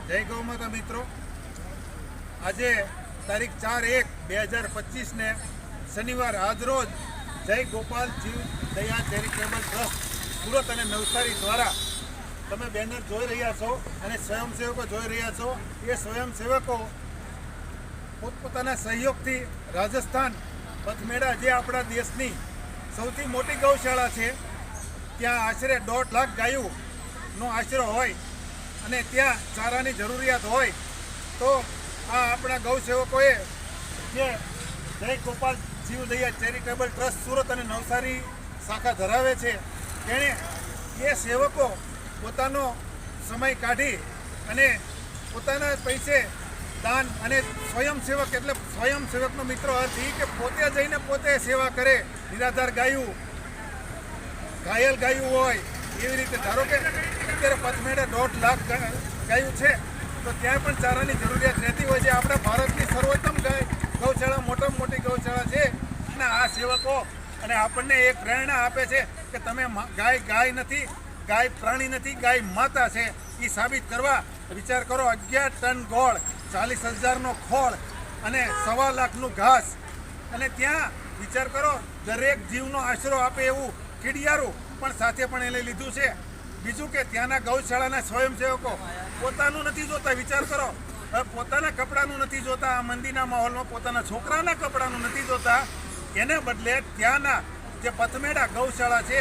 જય ગૌ માતા મિત્રો, આજે તારીખ 4/1/2025 ને શનિવાર આજરોજ જય ગોપાલ જીવ દયા ચેરિટેબલ ટ્રસ્ટ સુરત અને નવસારી દ્વારા તમે બેનર જોઈ રહ્યા છો અને સ્વયંસેવકો જોઈ રહ્યા છો. એ સ્વયંસેવકો પોતપોતાના સહયોગથી રાજસ્થાન પથમેડા, જે આપણા દેશની સૌથી મોટી ગૌશાળા છે, ત્યાં આશરે 1.5 લાખ ગાયોનો આશરો હોય અને ત્યાં ચારાની જરૂરિયાત હોય, તો આ આપણા ગૌસેવકોએ જે જય ગોપાલ જીવ દયા ચેરિટેબલ ટ્રસ્ટ સુરત અને નવસારી શાખા ધરાવે છે, તેણે એ સેવકો પોતાનો સમય કાઢી અને પોતાના પૈસે દાન, અને સ્વયંસેવક એટલે સ્વયંસેવકનો મિત્રો અર્થ એ કે પોતે જઈને પોતે સેવા કરે. નિરાધાર ગાયું, ઘાયલ ગાયું હોય, એવી રીતે ધારો કે અત્યારે પથમેડે 1.5 લાખ ગાયું છે, તો ત્યાં પણ ચારાની જરૂરિયાત રહેતી હોય છે. આપણા ભારતની સર્વોત્તમ ગૌશાળા, મોટામાં મોટી ગૌશાળા છે, અને આ સેવકો અને આપણને એક પ્રેરણા આપે છે કે તમે ગાય નથી, ગાય પ્રાણી નથી, ગાય માતા છે. એ સાબિત કરવા વિચાર કરો. 11 ટન ગોળ, 40,000નો ખોળ અને 1.25 લાખનું ઘાસ, અને ત્યાં વિચાર કરો દરેક જીવનો આશરો આપે એવું કીડિયારું પણ સાથે પણ એને લીધું છે. બીજું કે ત્યાંના ગૌશાળાના સ્વયંસેવકો પોતાનું નથી જોતા. વિચાર કરો, પોતાના કપડાનું નથી જોતા, આ મંદિરના માહોલમાં પોતાના છોકરાના કપડાનું નથી જોતા. એને બદલે ત્યાંના જે પથમેડા ગૌશાળા છે,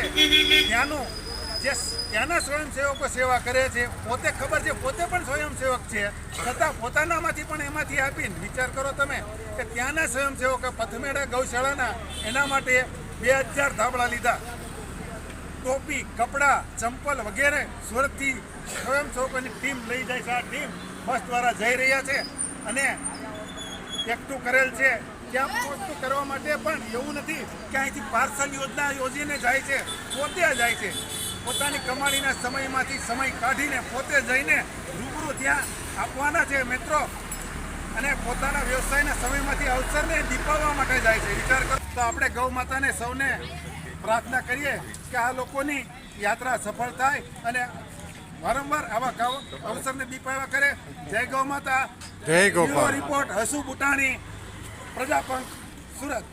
ત્યાંના સ્વયંસેવકો સેવા કરે છે. પોતે ખબર છે, પોતે પણ સ્વયંસેવક છે, છતાં પોતાનામાંથી પણ એમાંથી આપીને વિચાર કરો તમે કે ત્યાંના સ્વયંસેવકો પથમેડા ગૌશાળાના એના માટે 2000 ધાબળા લીધા, ટોપી, કપડાં, ચંપલ વગેરે સુરતથી સ્વયંસેવકોની ટીમ લઈ જાય છે. આ ટીમ બસ દ્વારા જઈ રહ્યા છે અને એકઠું કરેલ છે. ત્યાં એકઠું કરવા માટે પણ એવું નથી કે અહીંથી પાર્સલ યોજના યોજીને જાય છે, પોતે જાય છે. પોતાની કમાણીના સમયમાંથી સમય કાઢીને પોતે જઈને રૂબરૂ ત્યાં આપવાના છે મિત્રો, અને પોતાના વ્યવસાયના સમયમાંથી અવસરને દીપાવવા માટે જાય છે. વિચાર કરો. તો આપણે ગૌ માતાને સૌને પ્રાર્થના કરીએ કે આ લોકોની યાત્રા સફળ થાય અને વારંવાર આવા અવસરને દીપાવ્યા કરે. જય ગૌ માતા, જય ગોપાલ. રિપોર્ટ હસુ બુટાણી, પ્રજાપંખ, સુરત.